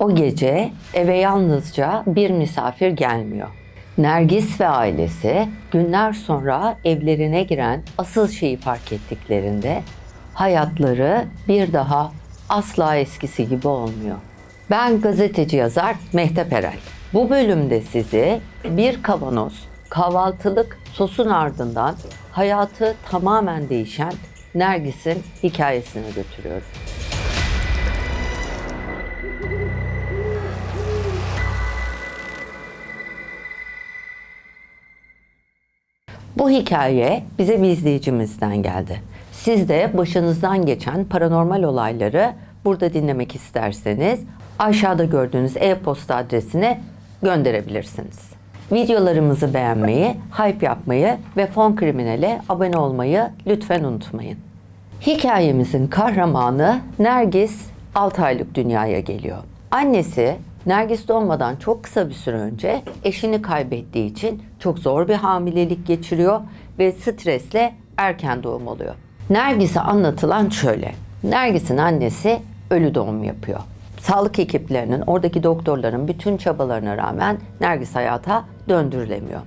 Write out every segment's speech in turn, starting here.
O gece eve yalnızca bir misafir gelmiyor. Nergis ve ailesi günler sonra evlerine giren asıl şeyi fark ettiklerinde hayatları bir daha asla eskisi gibi olmuyor. Ben gazeteci yazar Mehtap Erel. Bu bölümde sizi bir kavanoz kahvaltılık sosun ardından hayatı tamamen değişen Nergis'in hikayesine götürüyorum. Bu hikaye bize bir izleyicimizden geldi. Siz de başınızdan geçen paranormal olayları burada dinlemek isterseniz aşağıda gördüğünüz e-posta adresine gönderebilirsiniz. Videolarımızı beğenmeyi, hype yapmayı ve Fon Kriminal'e abone olmayı lütfen unutmayın. Hikayemizin kahramanı Nergis 6 aylık dünyaya geliyor. Annesi Nergis doğmadan çok kısa bir süre önce eşini kaybettiği için çok zor bir hamilelik geçiriyor ve stresle erken doğum oluyor. Nergis'e anlatılan şöyle: Nergis'in annesi ölü doğum yapıyor. Sağlık ekiplerinin, oradaki doktorların bütün çabalarına rağmen Nergis hayata döndürülemiyor.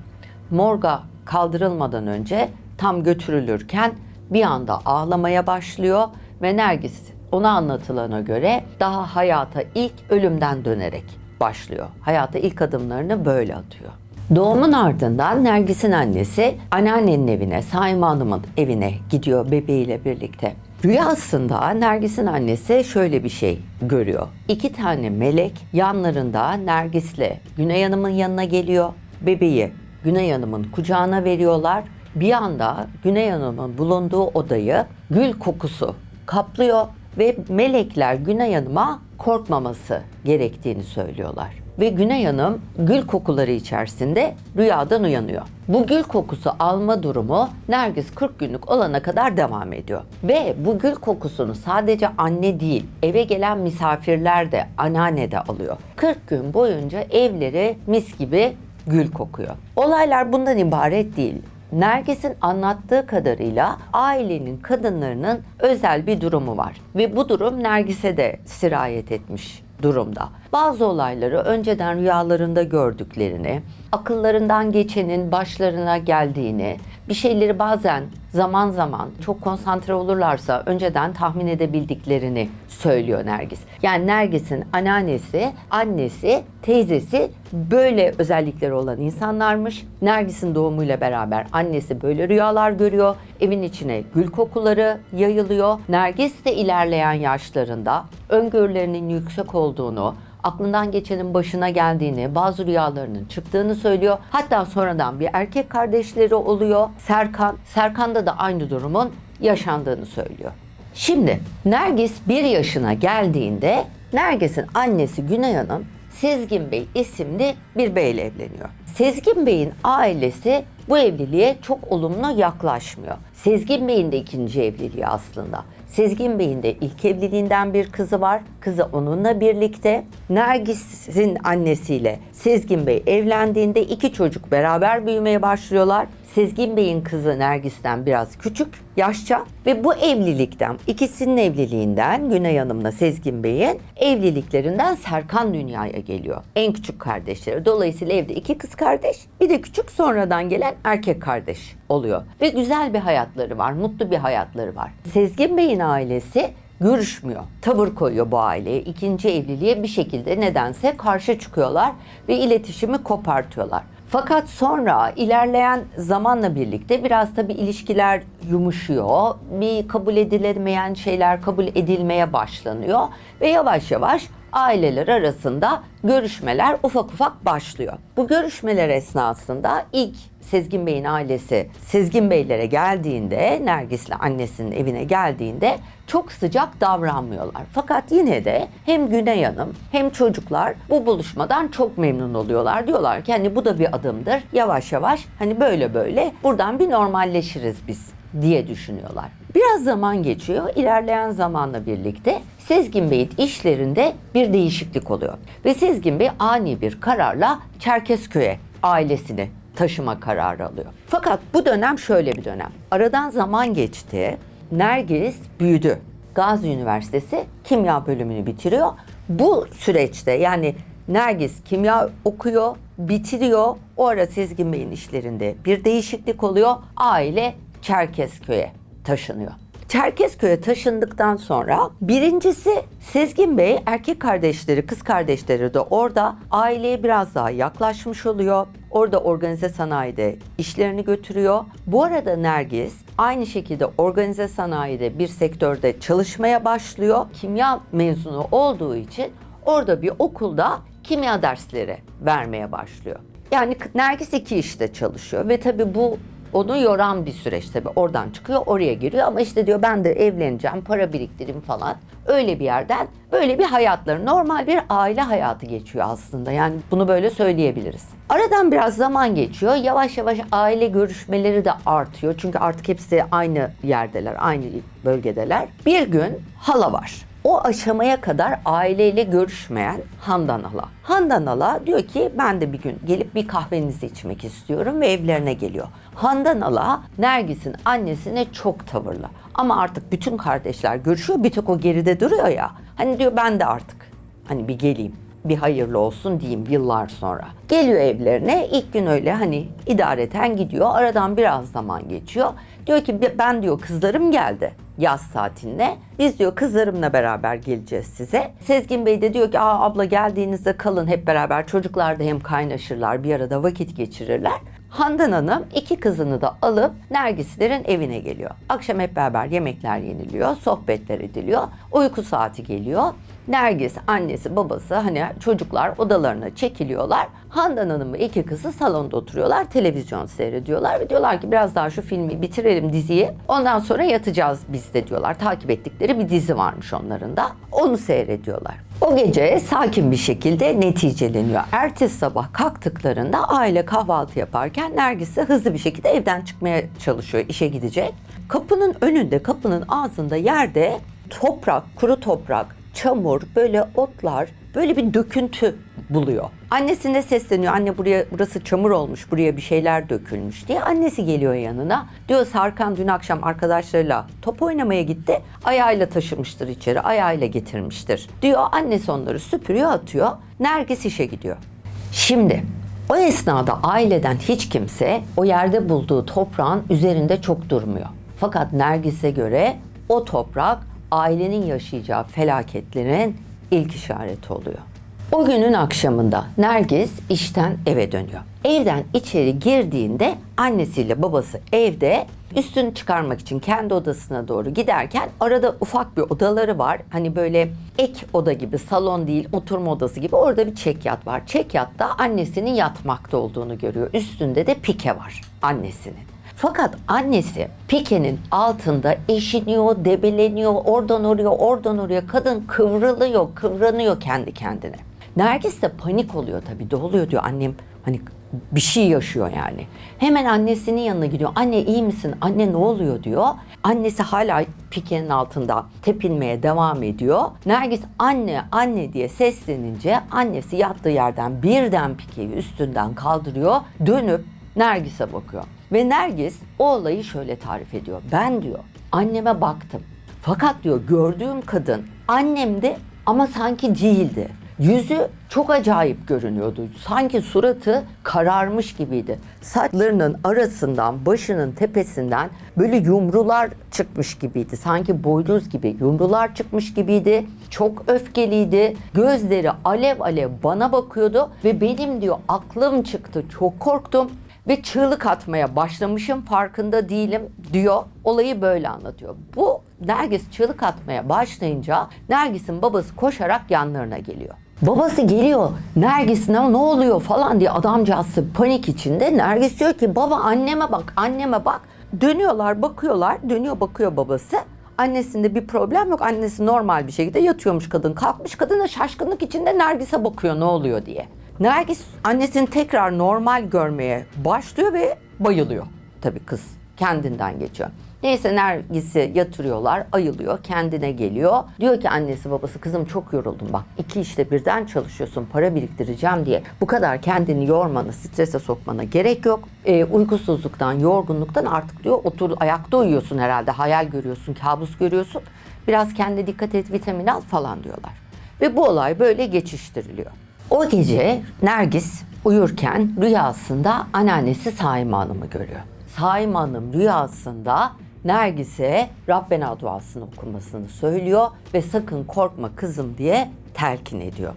Morga kaldırılmadan önce tam götürülürken bir anda ağlamaya başlıyor ve Nergis ona anlatılana göre daha hayata ilk ölümden dönerek başlıyor. Hayata ilk adımlarını böyle atıyor. Doğumun ardından Nergis'in annesi anneannenin evine, Saime Hanım'ın evine gidiyor bebeğiyle birlikte. Rüyasında Nergis'in annesi şöyle bir şey görüyor. 2 tane melek yanlarında Nergis'le Güney Hanım'ın yanına geliyor. Bebeği Güney Hanım'ın kucağına veriyorlar. Bir anda Güney Hanım'ın bulunduğu odayı gül kokusu kaplıyor ve melekler Güney Hanım'a korkmaması gerektiğini söylüyorlar. Ve Güney Hanım gül kokuları içerisinde rüyadan uyanıyor. Bu gül kokusu alma durumu Nergis 40 günlük olana kadar devam ediyor. Ve bu gül kokusunu sadece anne değil, eve gelen misafirler de, anneanne de alıyor. 40 gün boyunca evleri mis gibi gül kokuyor. Olaylar bundan ibaret değil. Nergis'in anlattığı kadarıyla ailenin kadınlarının özel bir durumu var. Ve bu durum Nergis'e de sirayet etmiş durumda. Bazı olayları önceden rüyalarında gördüklerini, akıllarından geçenin başlarına geldiğini, bir şeyleri bazen zaman zaman çok konsantre olurlarsa önceden tahmin edebildiklerini söylüyor Nergis. Yani Nergis'in anneannesi, annesi, teyzesi böyle özellikleri olan insanlarmış. Nergis'in doğumuyla beraber annesi böyle rüyalar görüyor. Evin içine gül kokuları yayılıyor. Nergis de ilerleyen yaşlarında öngörülerinin yüksek olduğunu, aklından geçenin başına geldiğini, bazı rüyalarının çıktığını söylüyor. Hatta sonradan bir erkek kardeşleri oluyor, Serkan. Serkan'da da aynı durumun yaşandığını söylüyor. Şimdi Nergis 1 yaşına geldiğinde Nergis'in annesi Güney Hanım Sezgin Bey isimli bir beyle evleniyor. Sezgin Bey'in ailesi bu evliliğe çok olumlu yaklaşmıyor. Sezgin Bey'in de 2. evliliği aslında. Sezgin Bey'in de ilk evliliğinden bir kızı var. Kızı onunla birlikte. Nergis'in annesiyle Sezgin Bey evlendiğinde 2 çocuk beraber büyümeye başlıyorlar. Sezgin Bey'in kızı Nergis'ten biraz küçük yaşça ve bu evlilikten, ikisinin evliliğinden Güney Hanım'la Sezgin Bey'in evliliklerinden Serkan dünyaya geliyor. En küçük kardeşleri. Dolayısıyla evde 2 kız kardeş, bir de küçük sonradan gelen erkek kardeş oluyor. Ve güzel bir hayatları var, mutlu bir hayatları var. Sezgin Bey'in ailesi görüşmüyor. Tavır koyuyor bu aileye. 2. evliliğe bir şekilde nedense karşı çıkıyorlar ve iletişimi kopartıyorlar. Fakat sonra ilerleyen zamanla birlikte biraz tabii ilişkiler yumuşuyor. Bir kabul edilemeyen şeyler kabul edilmeye başlanıyor ve yavaş yavaş aileler arasında görüşmeler ufak ufak başlıyor. Bu görüşmeler esnasında ilk Sezgin Bey'in ailesi Sezgin Beylere geldiğinde, Nergis'le annesinin evine geldiğinde çok sıcak davranmıyorlar. Fakat yine de hem Güney Hanım hem çocuklar bu buluşmadan çok memnun oluyorlar. Diyorlar ki hani bu da bir adımdır. Yavaş yavaş hani böyle böyle buradan bir normalleşiriz biz diye düşünüyorlar. Biraz zaman geçiyor. İlerleyen zamanla birlikte Sezgin Bey'in işlerinde bir değişiklik oluyor. Ve Sezgin Bey ani bir kararla Çerkezköy'e ailesini taşıma kararı alıyor. Fakat bu dönem şöyle bir dönem. Aradan zaman geçti. Nergis büyüdü. Gazi Üniversitesi kimya bölümünü bitiriyor. Bu süreçte yani Nergis kimya okuyor, bitiriyor. O ara Sezgin Bey'in işlerinde bir değişiklik oluyor. Aile Çerkezköy'e taşınıyor. Çerkezköy'e taşındıktan sonra birincisi Sezgin Bey erkek kardeşleri, kız kardeşleri de orada aileye biraz daha yaklaşmış oluyor. Orada organize sanayide işlerini götürüyor. Bu arada Nergis aynı şekilde organize sanayide bir sektörde çalışmaya başlıyor. Kimya mezunu olduğu için orada bir okulda kimya dersleri vermeye başlıyor. Yani Nergis iki işte çalışıyor ve tabii bu onu yoran bir süreç tabii. Oradan çıkıyor, oraya giriyor ama işte diyor ben de evleneceğim, para biriktireyim falan. Öyle bir yerden böyle bir hayatları, normal bir aile hayatı geçiyor aslında. Yani bunu böyle söyleyebiliriz. Aradan biraz zaman geçiyor. Yavaş yavaş aile görüşmeleri de artıyor. Çünkü artık hepsi aynı yerdeler, aynı bölgedeler. Bir gün hala var. O aşamaya kadar aileyle görüşmeyen Handan Hala. Handan Hala diyor ki ben de bir gün gelip bir kahvenizi içmek istiyorum ve evlerine geliyor. Handan Hala Nergis'in annesine çok tavırlı. Ama artık bütün kardeşler görüşüyor, bir tek o geride duruyor ya. Hani diyor ben de artık hani bir geleyim, bir hayırlı olsun diyeyim yıllar sonra. Geliyor evlerine, ilk gün öyle hani idareten gidiyor. Aradan biraz zaman geçiyor. Diyor ki ben diyor kızlarım geldi yaz tatiline. Biz diyor kızlarımla beraber geleceğiz size. Sezgin Bey de diyor ki abla geldiğinizde kalın hep beraber, çocuklar da hem kaynaşırlar, bir arada vakit geçirirler. Handan Hanım iki kızını da alıp Nergislerin evine geliyor. Akşam hep beraber yemekler yeniliyor, sohbetler ediliyor. Uyku saati geliyor. Nergis, annesi, babası hani çocuklar odalarına çekiliyorlar. Handan Hanım ve iki kızı salonda oturuyorlar, televizyon seyrediyorlar ve diyorlar ki biraz daha şu filmi bitirelim, diziyi. Ondan sonra yatacağız biz de diyorlar. Takip ettikleri bir dizi varmış onların da. Onu seyrediyorlar. O gece sakin bir şekilde neticeleniyor. Ertesi sabah kalktıklarında aile kahvaltı yaparken Nergis de hızlı bir şekilde evden çıkmaya çalışıyor, işe gidecek. Kapının önünde, kapının ağzında yerde toprak, kuru toprak, çamur, böyle otlar, böyle bir döküntü buluyor. Annesine sesleniyor. Anne burası çamur olmuş, buraya bir şeyler dökülmüş diye. Annesi geliyor yanına. Diyor Sarkan dün akşam arkadaşlarıyla top oynamaya gitti. Ayağıyla taşımıştır içeri, ayağıyla getirmiştir diyor. Annesi onları süpürüyor, atıyor. Nergis işe gidiyor. Şimdi o esnada aileden hiç kimse o yerde bulduğu toprağın üzerinde çok durmuyor. Fakat Nergis'e göre o toprak ailenin yaşayacağı felaketlerin ilk işareti oluyor. O günün akşamında Nergis işten eve dönüyor. Evden içeri girdiğinde annesiyle babası evde, üstünü çıkarmak için kendi odasına doğru giderken arada ufak bir odaları var. Hani böyle ek oda gibi, salon değil, oturma odası gibi, orada bir çekyat var. Çekyatta annesinin yatmakta olduğunu görüyor. Üstünde de pike var annesinin. Fakat annesi pikenin altında eşiniyor, debeleniyor, oradan oraya, kadın kıvrılıyor, kıvranıyor kendi kendine. Nergis de panik oluyor tabii, doluyor diyor annem hani bir şey yaşıyor yani. Hemen annesinin yanına gidiyor. Anne iyi misin? Anne ne oluyor diyor. Annesi hala pikenin altında tepinmeye devam ediyor. Nergis anne diye seslenince annesi yattığı yerden birden pikeyi üstünden kaldırıyor. Dönüp Nergis'e bakıyor. Ve Nergis o olayı şöyle tarif ediyor. Ben diyor anneme baktım. Fakat diyor gördüğüm kadın annemdi ama sanki değildi. Yüzü çok acayip görünüyordu. Sanki suratı kararmış gibiydi. Saçlarının arasından, başının tepesinden böyle yumrular çıkmış gibiydi. Sanki boynuz gibi yumrular çıkmış gibiydi. Çok öfkeliydi. Gözleri alev alev bana bakıyordu ve benim diyor aklım çıktı. Çok korktum ve çığlık atmaya başlamışım, farkında değilim diyor. Olayı böyle anlatıyor. Bu Nergis çığlık atmaya başlayınca Nergis'in babası koşarak yanlarına geliyor. Babası geliyor, Nergis ne oluyor falan diye, adamcağızı panik içinde. Nergis diyor ki baba anneme bak. Dönüyorlar, bakıyorlar, dönüyor bakıyor babası. Annesinde bir problem yok. Annesi normal bir şekilde yatıyormuş, kadın kalkmış. Kadın da şaşkınlık içinde Nergis'e bakıyor ne oluyor diye. Nergis annesini tekrar normal görmeye başlıyor ve bayılıyor. Tabii kız kendinden geçiyor. Neyse Nergis'i yatırıyorlar, ayılıyor, kendine geliyor. Diyor ki annesi babası kızım çok yoruldum bak. 2 işte birden çalışıyorsun, para biriktireceğim diye. Bu kadar kendini yormana, strese sokmana gerek yok. Uykusuzluktan, yorgunluktan artık diyor ayakta uyuyorsun herhalde. Hayal görüyorsun, kabus görüyorsun. Biraz kendine dikkat et, vitamin al falan diyorlar. Ve bu olay böyle geçiştiriliyor. O gece Nergis uyurken rüyasında anneannesi Saime Hanım'ı görüyor. Saime Hanım rüyasında Nergis'e Rabbena duasını okumasını söylüyor ve sakın korkma kızım diye telkin ediyor.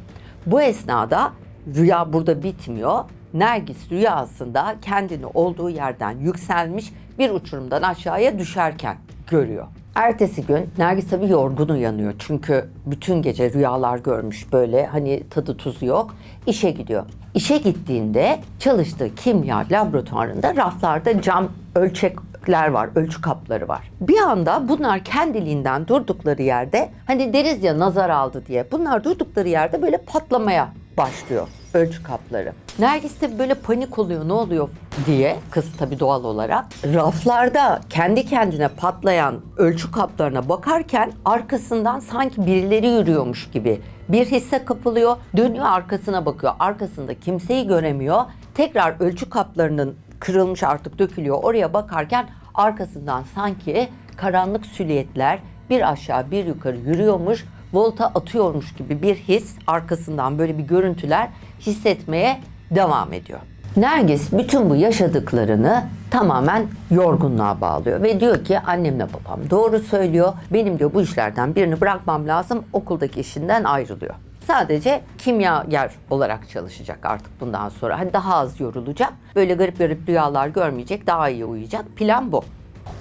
Bu esnada rüya burada bitmiyor. Nergis rüyasında kendini olduğu yerden yükselmiş bir uçurumdan aşağıya düşerken görüyor. Ertesi gün Nergis tabii yorgun uyanıyor çünkü bütün gece rüyalar görmüş, böyle hani tadı tuzu yok. İşe gidiyor. İşe gittiğinde çalıştığı kimya laboratuvarında raflarda cam ölçekler var, ölçü kapları var. Bir anda bunlar kendiliğinden durdukları yerde, hani deriz ya nazar aldı diye, bunlar durdukları yerde böyle patlamaya başlıyor ölçü kapları. Nergis de böyle panik oluyor, ne oluyor diye, kız tabii doğal olarak. Raflarda kendi kendine patlayan ölçü kaplarına bakarken arkasından sanki birileri yürüyormuş gibi bir hisse kapılıyor. Dönüyor, arkasına bakıyor. Arkasında kimseyi göremiyor. Tekrar ölçü kaplarının kırılmış, artık dökülüyor. Oraya bakarken arkasından sanki karanlık silüetler bir aşağı bir yukarı yürüyormuş, volta atıyormuş gibi bir his, arkasından böyle bir görüntüler hissetmeye devam ediyor. Nergis bütün bu yaşadıklarını tamamen yorgunluğa bağlıyor ve diyor ki annemle babam doğru söylüyor. Benim diyor bu işlerden birini bırakmam lazım. Okuldaki işinden ayrılıyor. Sadece kimyager olarak çalışacak artık bundan sonra. Hani daha az yorulacak. Böyle garip garip rüyalar görmeyecek. Daha iyi uyuyacak. Plan bu.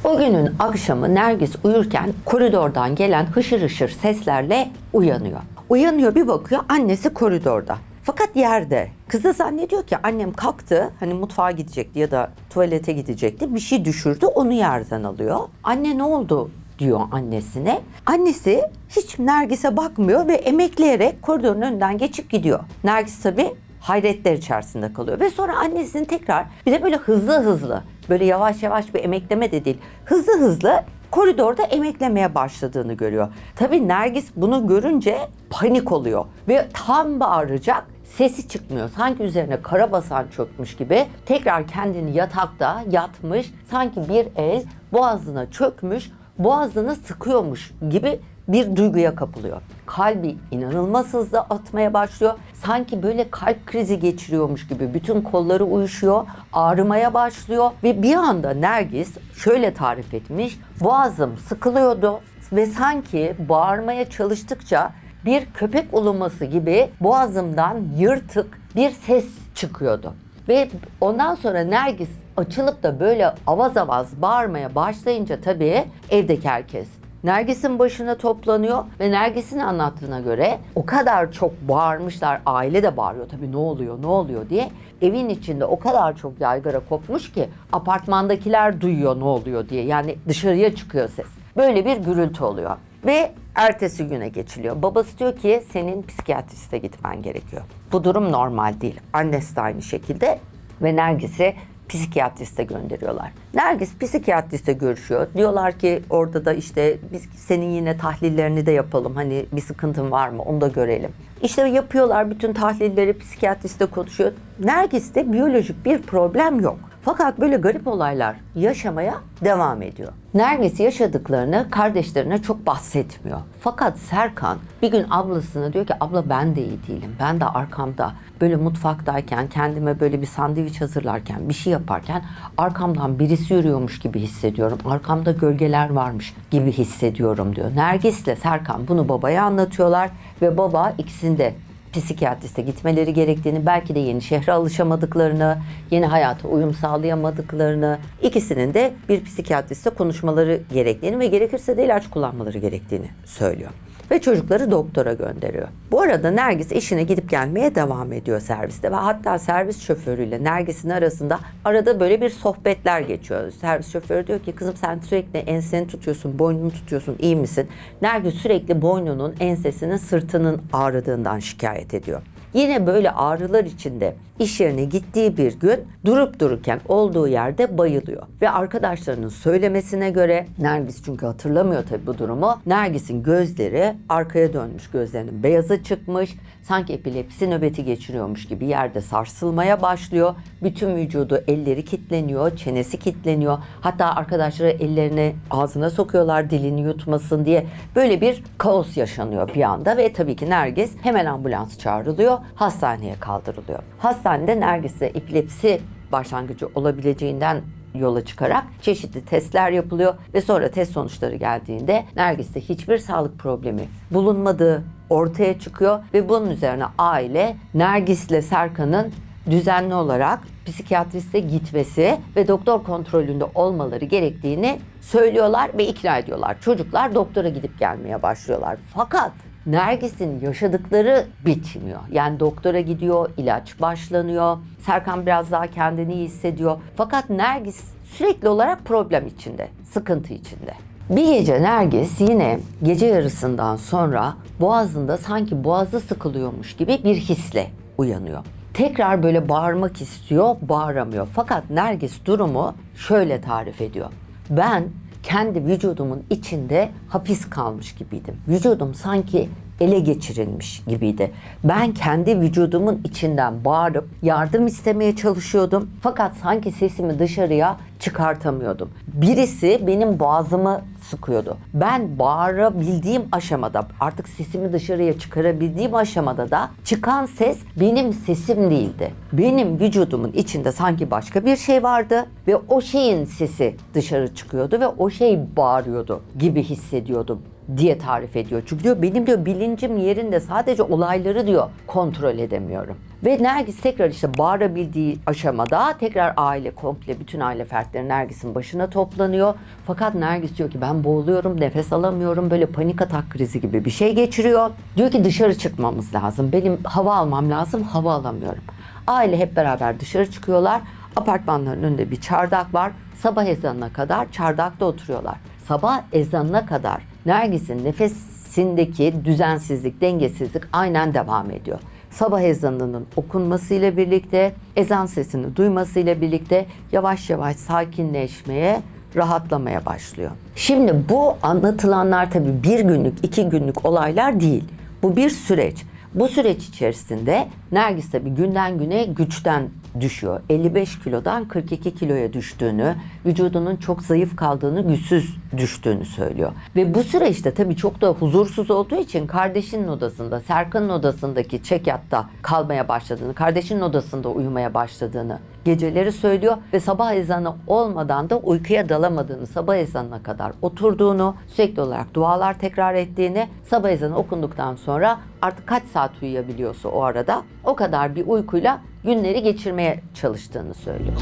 O günün akşamı Nergis uyurken koridordan gelen hışır hışır seslerle uyanıyor. Uyanıyor, bir bakıyor annesi koridorda. Fakat yerde. Kız da zannediyor ki annem kalktı, hani mutfağa gidecekti ya da tuvalete gidecekti. Bir şey düşürdü, onu yerden alıyor. Anne ne oldu diyor annesine. Annesi hiç Nergis'e bakmıyor ve emekleyerek koridorun önünden geçip gidiyor. Nergis tabii hayretler içerisinde kalıyor ve sonra annesinin tekrar, bir de böyle hızlı hızlı, böyle yavaş yavaş bir emekleme de değil, hızlı hızlı koridorda emeklemeye başladığını görüyor. Tabii Nergis bunu görünce panik oluyor ve tam bağıracak, sesi çıkmıyor. Sanki üzerine karabasan çökmüş gibi tekrar kendini yatakta yatmış, sanki bir el boğazına çökmüş, boğazını sıkıyormuş gibi bir duyguya kapılıyor. Kalbi inanılmaz hızlı atmaya başlıyor. Sanki böyle kalp krizi geçiriyormuş gibi bütün kolları uyuşuyor, ağrımaya başlıyor ve bir anda Nergis şöyle tarif etmiş: boğazım sıkılıyordu ve sanki bağırmaya çalıştıkça bir köpek uluması gibi boğazımdan yırtık bir ses çıkıyordu. Ve ondan sonra Nergis açılıp da böyle avaz avaz bağırmaya başlayınca tabii evdeki herkes Nergis'in başına toplanıyor ve Nergis'in anlattığına göre o kadar çok bağırmışlar, aile de bağırıyor tabii, ne oluyor ne oluyor diye. Evin içinde o kadar çok yaygara kopmuş ki apartmandakiler duyuyor ne oluyor diye, yani dışarıya çıkıyor ses. Böyle bir gürültü oluyor ve ertesi güne geçiliyor. Babası diyor ki senin psikiyatriste gitmen gerekiyor. Bu durum normal değil. Annesi de aynı şekilde ve Nergis'i psikiyatriste gönderiyorlar. Nergis psikiyatriste görüşüyor. Diyorlar ki orada da işte biz senin yine tahlillerini de yapalım. Hani bir sıkıntın var mı onu da görelim. İşte yapıyorlar bütün tahlilleri, psikiyatriste konuşuyor. Nergis'te biyolojik bir problem yok. Fakat böyle garip olaylar yaşamaya devam ediyor. Nergis yaşadıklarını kardeşlerine çok bahsetmiyor. Fakat Serkan bir gün ablasına diyor ki abla ben de iyi değilim. Ben de arkamda böyle mutfaktayken kendime böyle bir sandviç hazırlarken bir şey yaparken arkamdan birisi yürüyormuş gibi hissediyorum. Arkamda gölgeler varmış gibi hissediyorum diyor. Nergis'le Serkan bunu babaya anlatıyorlar ve baba ikisinde psikiyatriste gitmeleri gerektiğini, belki de yeni şehre alışamadıklarını, yeni hayata uyum sağlayamadıklarını, ikisinin de bir psikiyatriste konuşmaları gerektiğini ve gerekirse de ilaç kullanmaları gerektiğini söylüyor. Ve çocukları doktora gönderiyor. Bu arada Nergis işine gidip gelmeye devam ediyor serviste ve hatta servis şoförüyle Nergis'in arasında arada böyle bir sohbetler geçiyor. Servis şoförü diyor ki kızım sen sürekli enseni tutuyorsun, boynunu tutuyorsun, iyi misin? Nergis sürekli boynunun, ensesinin, sırtının ağrıdığından şikayet ediyor. Yine böyle ağrılar içinde iş yerine gittiği bir gün durup dururken olduğu yerde bayılıyor. Ve arkadaşlarının söylemesine göre, Nergis çünkü hatırlamıyor tabii bu durumu, Nergis'in gözleri arkaya dönmüş, gözlerinin beyazı çıkmış, sanki epilepsi nöbeti geçiriyormuş gibi yerde sarsılmaya başlıyor. Bütün vücudu, elleri kilitleniyor, çenesi kilitleniyor. Hatta arkadaşları ellerini ağzına sokuyorlar dilini yutmasın diye. Böyle bir kaos yaşanıyor bir anda ve tabii ki Nergis hemen ambulans çağrılıyor, hastaneye kaldırılıyor. Hastanede Nergis'e epilepsi başlangıcı olabileceğinden yola çıkarak çeşitli testler yapılıyor ve sonra test sonuçları geldiğinde Nergis'te hiçbir sağlık problemi bulunmadığı ortaya çıkıyor ve bunun üzerine aile Nergis'le Serkan'ın düzenli olarak psikiyatriste gitmesi ve doktor kontrolünde olmaları gerektiğini söylüyorlar ve ikna ediyorlar. Çocuklar doktora gidip gelmeye başlıyorlar. Fakat Nergis'in yaşadıkları bitmiyor. Yani doktora gidiyor, ilaç başlanıyor. Serkan biraz daha kendini iyi hissediyor. Fakat Nergis sürekli olarak problem içinde, sıkıntı içinde. Bir gece Nergis yine gece yarısından sonra boğazında sanki boğazı sıkılıyormuş gibi bir hisle uyanıyor. Tekrar böyle bağırmak istiyor, bağıramıyor. Fakat Nergis durumu şöyle tarif ediyor. Ben kendi vücudumun içinde hapis kalmış gibiydim. Vücudum sanki ele geçirilmiş gibiydi. Ben kendi vücudumun içinden bağırıp yardım istemeye çalışıyordum. Fakat sanki sesimi dışarıya çıkartamıyordum. Birisi benim boğazımı sıkıyordu. Ben bağırabildiğim aşamada, artık sesimi dışarıya çıkarabildiğim aşamada da çıkan ses benim sesim değildi. Benim vücudumun içinde sanki başka bir şey vardı ve o şeyin sesi dışarı çıkıyordu ve o şey bağırıyordu gibi hissediyordum diye tarif ediyor. Çünkü diyor benim diyor bilincim yerinde, sadece olayları diyor kontrol edemiyorum. Ve Nergis tekrar işte bağırabildiği aşamada tekrar aile komple, bütün aile fertleri Nergis'in başına toplanıyor. Fakat Nergis diyor ki ben boğuluyorum, nefes alamıyorum, böyle panik atak krizi gibi bir şey geçiriyor. Diyor ki dışarı çıkmamız lazım, benim hava almam lazım, hava alamıyorum. Aile hep beraber dışarı çıkıyorlar. Apartmanların önünde bir çardak var. Sabah ezanına kadar çardakta oturuyorlar. Sabah ezanına kadar Nergis'in nefesindeki düzensizlik, dengesizlik aynen devam ediyor. Sabah ezanının okunmasıyla birlikte, ezan sesini duymasıyla birlikte yavaş yavaş sakinleşmeye, rahatlamaya başlıyor. Şimdi bu anlatılanlar tabii bir günlük, 2 günlük olaylar değil. Bu bir süreç. Bu süreç içerisinde Nergis tabii günden güne güçten düşüyor. 55 kilodan 42 kiloya düştüğünü, vücudunun çok zayıf kaldığını, güçsüz düştüğünü söylüyor. Ve bu süreçte tabii çok da huzursuz olduğu için kardeşinin odasında, Serkan'ın odasındaki çekyatta kalmaya başladığını, kardeşinin odasında uyumaya başladığını geceleri söylüyor ve sabah ezanı olmadan da uykuya dalamadığını, sabah ezanına kadar oturduğunu, sürekli olarak dualar tekrar ettiğini, sabah ezanı okunduktan sonra artık kaç saat uyuyabiliyorsa o arada o kadar bir uykuyla günleri geçirmeye çalıştığını söylüyor.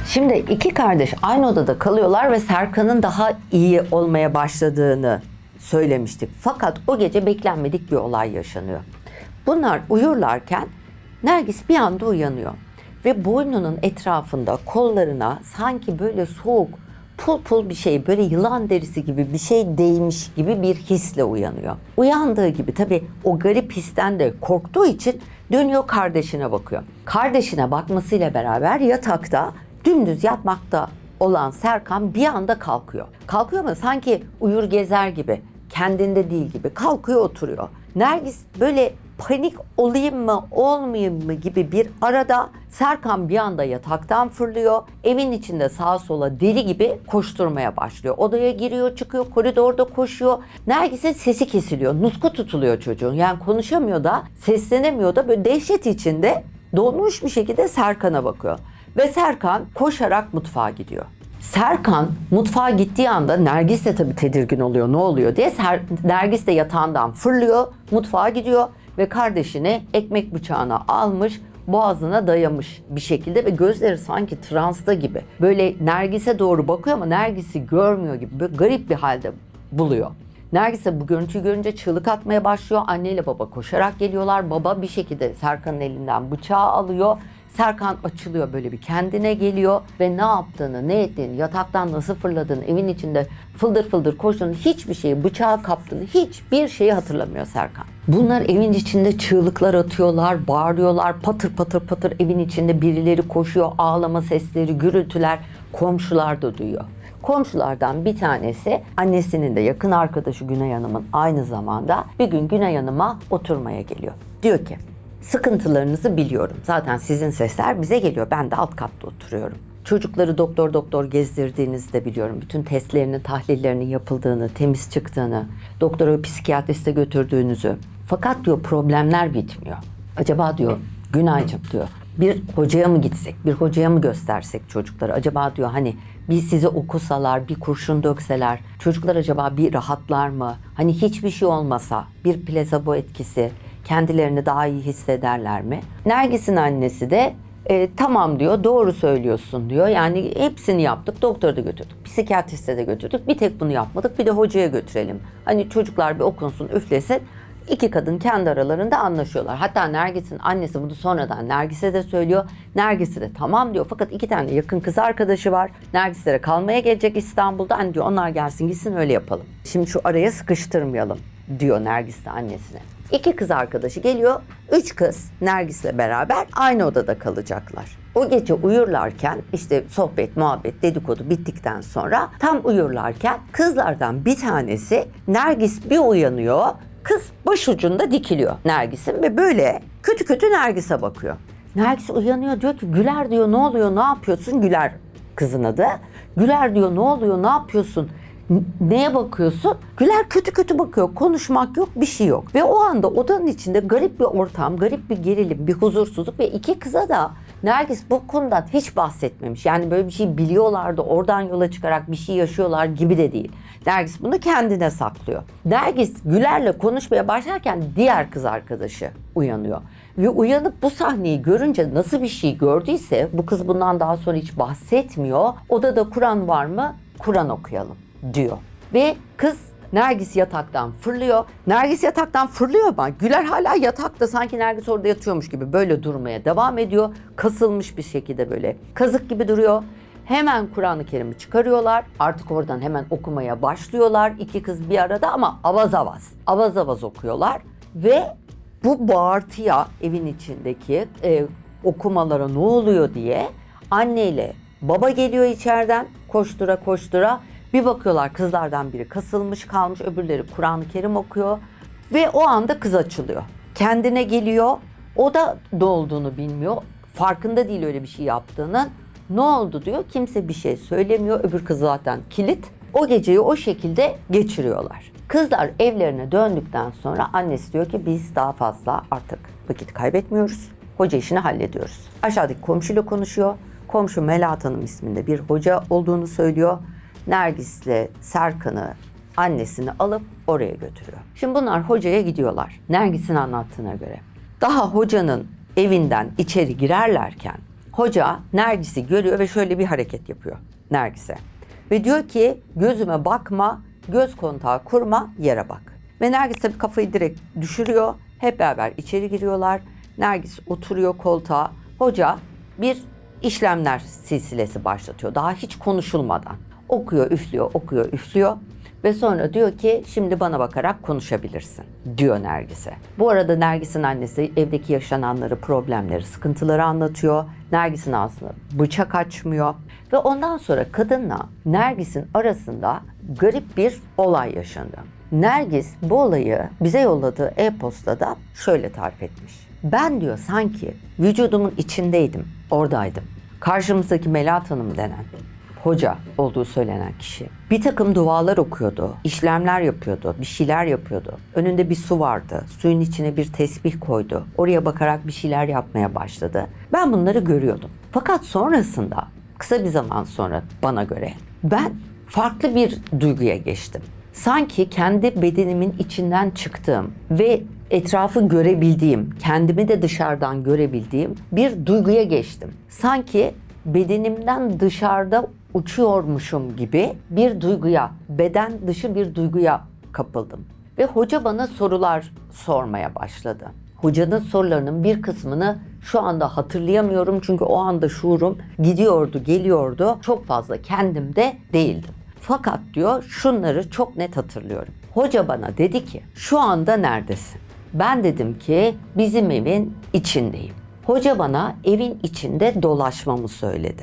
Şimdi iki kardeş aynı odada kalıyorlar ve Serkan'ın daha iyi olmaya başladığını söylemiştik. Fakat o gece beklenmedik bir olay yaşanıyor. Bunlar uyurlarken Nergis bir anda uyanıyor ve boynunun etrafında kollarına sanki böyle soğuk pul pul bir şey, böyle yılan derisi gibi bir şey değmiş gibi bir hisle uyanıyor. Uyandığı gibi tabii o garip histen de korktuğu için dönüyor kardeşine bakıyor. Kardeşine bakmasıyla beraber yatakta dümdüz yatmakta olan Serkan bir anda kalkıyor. Kalkıyor ama sanki uyur gezer gibi, kendinde değil gibi kalkıyor, oturuyor. Nergis böyle panik olayım mı olmayayım mı gibi bir arada Serkan bir anda yataktan fırlıyor. Evin içinde sağa sola deli gibi koşturmaya başlıyor. Odaya giriyor, çıkıyor, koridorda koşuyor. Nergis'in sesi kesiliyor. Nutku tutuluyor çocuğun. Yani konuşamıyor da, seslenemiyor da, böyle dehşet içinde donmuş bir şekilde Serkan'a bakıyor. Ve Serkan koşarak mutfağa gidiyor. Serkan mutfağa gittiği anda Nergis de tabii tedirgin oluyor, ne oluyor diye. Nergis de yatağından fırlıyor, mutfağa gidiyor ve kardeşini ekmek bıçağına almış, boğazına dayamış bir şekilde ve gözleri sanki transta gibi. Böyle Nergis'e doğru bakıyor ama Nergis'i görmüyor gibi, böyle garip bir halde buluyor. Nergis de bu görüntüyü görünce çığlık atmaya başlıyor. Anneyle baba koşarak geliyorlar. Baba bir şekilde Serkan'ın elinden bıçağı alıyor. Serkan açılıyor, böyle bir kendine geliyor ve ne yaptığını, ne ettiğini, yataktan nasıl fırladığını, evin içinde fıldır fıldır koştuğunu, hiçbir şeyi, bıçağı kaptığını, hiçbir şeyi hatırlamıyor Serkan. Bunlar evin içinde çığlıklar atıyorlar, bağırıyorlar, patır patır patır evin içinde birileri koşuyor, ağlama sesleri, gürültüler, komşular da duyuyor. Komşulardan bir tanesi, annesinin de yakın arkadaşı Günay Hanım'ın aynı zamanda, bir gün Günay Hanım'a oturmaya geliyor. Diyor ki, sıkıntılarınızı biliyorum. Zaten sizin sesler bize geliyor. Ben de alt katta oturuyorum. Çocukları doktor doktor gezdirdiğinizi de biliyorum. Bütün testlerinin, tahlillerinin yapıldığını, temiz çıktığını, doktora ve psikiyatriste götürdüğünüzü. Fakat diyor problemler bitmiyor. Acaba diyor Günaycığım diyor, bir hocaya mı gitsek, bir hocaya mı göstersek çocukları? Acaba diyor hani bir sizi okusalar, bir kurşun dökseler, çocuklar acaba bir rahatlar mı? Hani hiçbir şey olmasa, bir plasebo etkisi, kendilerini daha iyi hissederler mi? Nergis'in annesi de tamam diyor, doğru söylüyorsun diyor. Yani hepsini yaptık, doktora da götürdük, psikiyatriste de götürdük. Bir tek bunu yapmadık, bir de hocaya götürelim. Hani çocuklar bir okunsun, üflesin. İki kadın kendi aralarında anlaşıyorlar. Hatta Nergis'in annesi bunu sonradan Nergis'e de söylüyor. Nergis'e de tamam diyor. Fakat iki tane yakın kız arkadaşı var. Nergis'lere kalmaya gelecek İstanbul'da. Hani diyor onlar gelsin gitsin öyle yapalım. Şimdi şu araya sıkıştırmayalım diyor Nergis de annesine. İki kız arkadaşı geliyor. Üç kız Nergis'le beraber aynı odada kalacaklar. O gece uyurlarken işte sohbet, muhabbet, dedikodu bittikten sonra tam uyurlarken kızlardan bir tanesi, Nergis bir uyanıyor. Kız başucunda dikiliyor Nergis'in ve böyle kötü kötü Nergis'e bakıyor. Nergis uyanıyor, diyor ki Güler diyor, ne oluyor, ne yapıyorsun? Güler kızın adı. Güler diyor, ne oluyor, ne yapıyorsun? Neye bakıyorsun? Güler kötü kötü bakıyor. Konuşmak yok, bir şey yok. Ve o anda odanın içinde garip bir ortam, garip bir gerilim, bir huzursuzluk ve iki kıza da Nergis bu konudan hiç bahsetmemiş. Yani böyle bir şey biliyorlardı, oradan yola çıkarak bir şey yaşıyorlar gibi de değil. Nergis bunu kendine saklıyor. Nergis Güler'le konuşmaya başlarken diğer kız arkadaşı uyanıyor. Ve uyanıp bu sahneyi görünce nasıl bir şey gördüyse, bu kız bundan daha sonra hiç bahsetmiyor. Odada Kur'an var mı? Kur'an okuyalım diyor. Ve kız Nergis yataktan fırlıyor. Nergis yataktan fırlıyor ama Güler hala yatakta, sanki Nergis orada yatıyormuş gibi böyle durmaya devam ediyor. Kasılmış bir şekilde böyle kazık gibi duruyor. Hemen Kur'an-ı Kerim'i çıkarıyorlar. Artık oradan hemen okumaya başlıyorlar. İki kız bir arada ama avaz avaz. Avaz avaz okuyorlar. Ve bu bağırtıya, evin içindeki okumalara ne oluyor diye anneyle baba geliyor içeriden koştura koştura. Bir bakıyorlar kızlardan biri kasılmış kalmış, öbürleri Kur'an-ı Kerim okuyor. Ve o anda kız açılıyor. Kendine geliyor. O da ne olduğunu bilmiyor. Farkında değil öyle bir şey yaptığının. Ne oldu diyor. Kimse bir şey söylemiyor. Öbür kız zaten kilit. O geceyi o şekilde geçiriyorlar. Kızlar evlerine döndükten sonra annesi diyor ki biz daha fazla artık vakit kaybetmiyoruz. Hoca işini hallediyoruz. Aşağıdaki komşuyla konuşuyor. Komşu Melahat Hanım isminde bir hoca olduğunu söylüyor. Nergis'le Serkan'ı, annesini alıp oraya götürüyor. Şimdi bunlar hocaya gidiyorlar. Nergis'in anlattığına göre. Daha hocanın evinden içeri girerlerken hoca Nergis'i görüyor ve şöyle bir hareket yapıyor Nergis'e. Ve diyor ki gözüme bakma, göz kontağı kurma, yere bak. Ve Nergis tabii kafayı direkt düşürüyor. Hep beraber içeri giriyorlar. Nergis oturuyor koltuğa. Hoca bir işlemler silsilesi başlatıyor. Daha hiç konuşulmadan. Okuyor, üflüyor, okuyor, üflüyor. Ve sonra diyor ki şimdi bana bakarak konuşabilirsin diyor Nergis'e. Bu arada Nergis'in annesi evdeki yaşananları, problemleri, sıkıntıları anlatıyor. Nergis'in ağzına bıçak açmıyor. Ve ondan sonra kadınla Nergis'in arasında garip bir olay yaşandı. Nergis bu olayı bize yolladığı e-postada şöyle tarif etmiş. Ben diyor sanki vücudumun içindeydim, oradaydım. Karşımızdaki Melahat Hanım denen hoca olduğu söylenen kişi bir takım dualar okuyordu, işlemler yapıyordu, bir şeyler yapıyordu. Önünde bir su vardı, suyun içine bir tesbih koydu. Oraya bakarak bir şeyler yapmaya başladı. Ben bunları görüyordum. Fakat sonrasında, kısa bir zaman sonra bana göre ben farklı bir duyguya geçtim. Sanki kendi bedenimin içinden çıktığım ve etrafı görebildiğim, kendimi de dışarıdan görebildiğim bir duyguya geçtim. Sanki bedenimden dışarıda uçuyormuşum gibi bir duyguya, beden dışı bir duyguya kapıldım. Ve hoca bana sorular sormaya başladı. Hocanın sorularının bir kısmını Şu anda hatırlayamıyorum çünkü o anda şuurum gidiyordu, geliyordu. Çok fazla kendimde değildim. Fakat diyor şunları çok net hatırlıyorum. Hoca bana dedi ki şu anda neredesin? Ben dedim ki bizim evin içindeyim. Hoca bana evin içinde dolaşmamı söyledi.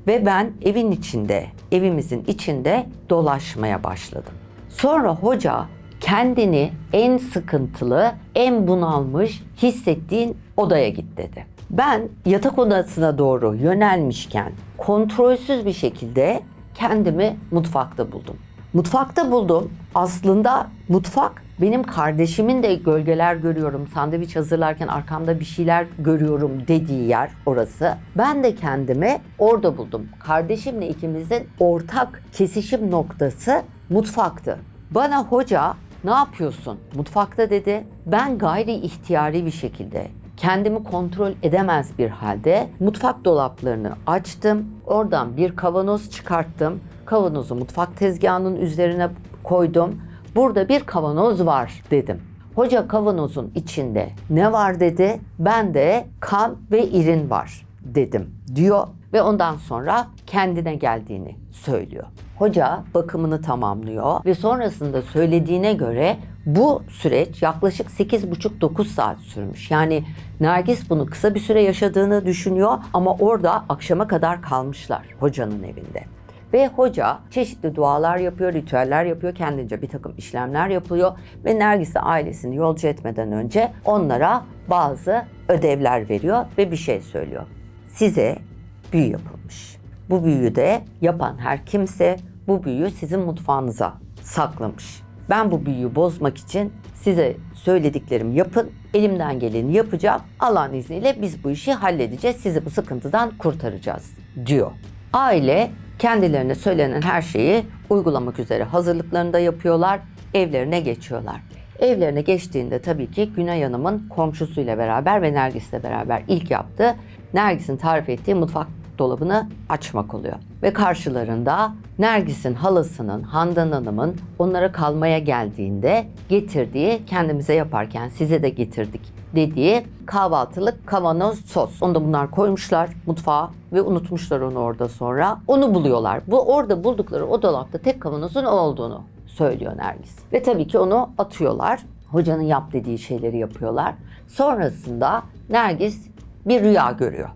Ve ben evin içinde, evimizin içinde dolaşmaya başladım. Sonra hoca kendini en sıkıntılı, en bunalmış hissettiğin odaya git dedi. Ben yatak odasına doğru yönelmişken kontrolsüz bir şekilde kendimi mutfakta buldum. Mutfakta buldum. Aslında mutfak benim kardeşimin de gölgeler görüyorum, sandviç hazırlarken arkamda bir şeyler görüyorum dediği yer orası. Ben de kendimi orada buldum. Kardeşimle ikimizin ortak kesişim noktası mutfaktı. Bana hoca ne yapıyorsun mutfakta dedi. Ben gayri ihtiyari bir şekilde kendimi kontrol edemez bir halde mutfak dolaplarını açtım. Oradan bir kavanoz çıkarttım. Kavanozu mutfak tezgahının üzerine koydum. Burada bir kavanoz var dedim. Hoca kavanozun içinde ne var dedi. Ben de kan ve irin var dedim diyor ve ondan sonra kendine geldiğini söylüyor. Hoca bakımını tamamlıyor ve sonrasında söylediğine göre bu süreç yaklaşık 8,5-9 saat sürmüş. Yani Nergis bunu kısa bir süre yaşadığını düşünüyor ama orada akşama kadar kalmışlar hocanın evinde. Ve hoca çeşitli dualar yapıyor, ritüeller yapıyor, kendince bir takım işlemler yapıyor ve Nergis'e ailesini yolcu etmeden önce onlara bazı ödevler veriyor ve bir şey söylüyor. Size büyü yapılmış. Bu büyüyü de yapan her kimse bu büyüyü sizin mutfağınıza saklamış. Ben bu büyüyü bozmak için size söylediklerimi yapın, elimden geleni yapacağım. Allah'ın izniyle biz bu işi halledeceğiz, sizi bu sıkıntıdan kurtaracağız diyor. Aile kendilerine söylenen her şeyi uygulamak üzere hazırlıklarını da yapıyorlar, evlerine geçiyorlar. Evlerine geçtiğinde tabii ki Günay Hanım'ın komşusuyla beraber ve Nergis'le beraber ilk yaptığı Nergis'in tarif ettiği mutfak dolabını açmak oluyor. Ve karşılarında Nergis'in halasının, Handan Hanım'ın onlara kalmaya geldiğinde getirdiği, kendimize yaparken size de getirdik dediği kahvaltılık kavanoz sos. Onu da bunlar koymuşlar mutfağa ve unutmuşlar onu orada sonra. Onu buluyorlar. Bu orada buldukları o dolapta tek kavanozun o olduğunu söylüyor Nergis. Ve tabii ki onu atıyorlar. Hocanın yap dediği şeyleri yapıyorlar. Sonrasında Nergis bir rüya görüyor.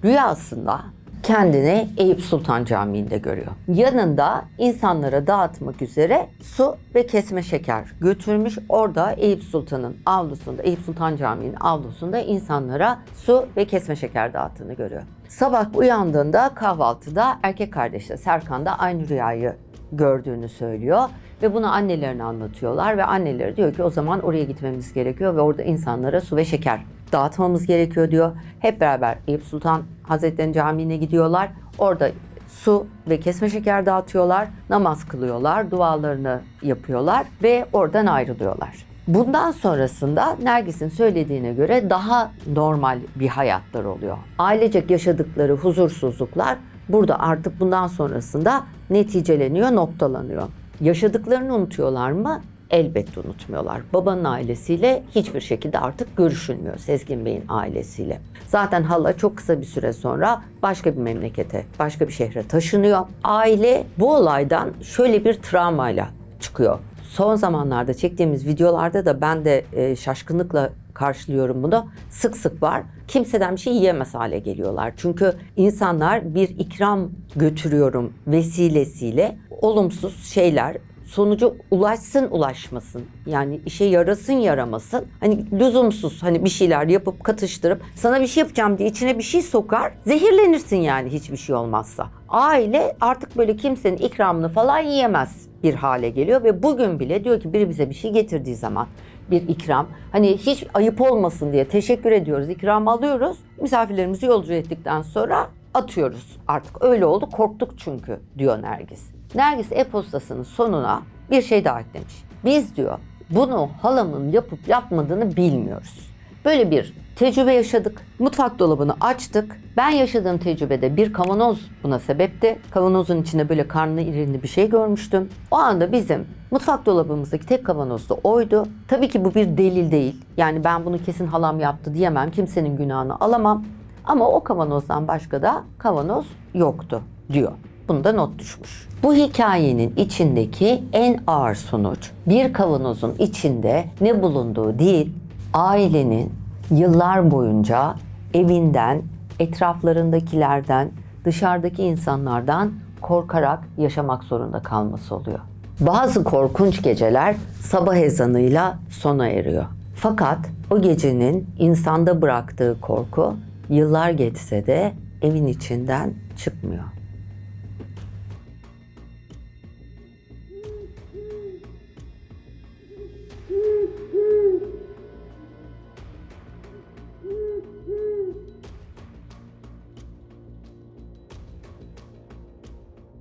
Rüyasında kendini Eyüp Sultan Camii'nde görüyor. Yanında insanlara dağıtmak üzere su ve kesme şeker götürmüş. Orada Eyüp Sultan'ın avlusunda, Eyüp Sultan Camii'nin avlusunda insanlara su ve kesme şeker dağıttığını görüyor. Sabah uyandığında kahvaltıda erkek kardeşle Serkan da aynı rüyayı gördüğünü söylüyor ve bunu annelerine anlatıyorlar ve anneleri diyor ki o zaman oraya gitmemiz gerekiyor ve orada insanlara su ve şeker dağıtmamız gerekiyor diyor. Hep beraber Eyüp Sultan Hazretleri'nin camiine gidiyorlar. Orada su ve kesme şeker dağıtıyorlar, namaz kılıyorlar, dualarını yapıyorlar ve oradan ayrılıyorlar. Bundan sonrasında Nergis'in söylediğine göre daha normal bir hayatlar oluyor. Ailecek yaşadıkları huzursuzluklar burada artık bundan sonrasında neticeleniyor, noktalanıyor. Yaşadıklarını unutuyorlar mı? Elbette unutmuyorlar. Babanın ailesiyle hiçbir şekilde artık görüşülmüyor, Sezgin Bey'in ailesiyle. Zaten hala çok kısa bir süre sonra başka bir memlekete, başka bir şehre taşınıyor. Aile bu olaydan şöyle bir travmayla çıkıyor. Son zamanlarda çektiğimiz videolarda da ben de şaşkınlıkla karşılıyorum bunu. Sık sık var. Kimseden bir şey yiyemez hale geliyorlar. Çünkü insanlar bir ikram götürüyorum vesilesiyle olumsuz şeyler sonucu ulaşsın ulaşmasın, yani işe yarasın yaramasın, hani lüzumsuz hani bir şeyler yapıp katıştırıp sana bir şey yapacağım diye içine bir şey sokar, zehirlenirsin yani hiçbir şey olmazsa. Aile artık böyle kimsenin ikramını falan yiyemez bir hale geliyor ve bugün bile diyor ki biri bize bir şey getirdiği zaman bir ikram, hani hiç ayıp olmasın diye teşekkür ediyoruz, ikram alıyoruz, misafirlerimizi yolcu ettikten sonra atıyoruz. Artık öyle oldu, korktuk çünkü diyor Nergis. Nergis e-postasının sonuna bir şey daha eklemiş. Biz diyor bunu halamın yapıp yapmadığını bilmiyoruz. Böyle bir tecrübe yaşadık. Mutfak dolabını açtık. Ben yaşadığım tecrübede bir kavanoz buna sebepti. Kavanozun içinde böyle karnı irili bir şey görmüştüm. O anda bizim mutfak dolabımızdaki tek kavanoz da oydu. Tabii ki bu bir delil değil. Yani ben bunu kesin halam yaptı diyemem. Kimsenin günahını alamam. Ama o kavanozdan başka da kavanoz yoktu diyor. Bunu da not düşmüş. Bu hikayenin içindeki en ağır sonuç bir kavanozun içinde ne bulunduğu değil, ailenin yıllar boyunca evinden, etraflarındakilerden, dışarıdaki insanlardan korkarak yaşamak zorunda kalması oluyor. Bazı korkunç geceler sabah ezanıyla sona eriyor. Fakat o gecenin insanda bıraktığı korku yıllar geçse de evin içinden çıkmıyor.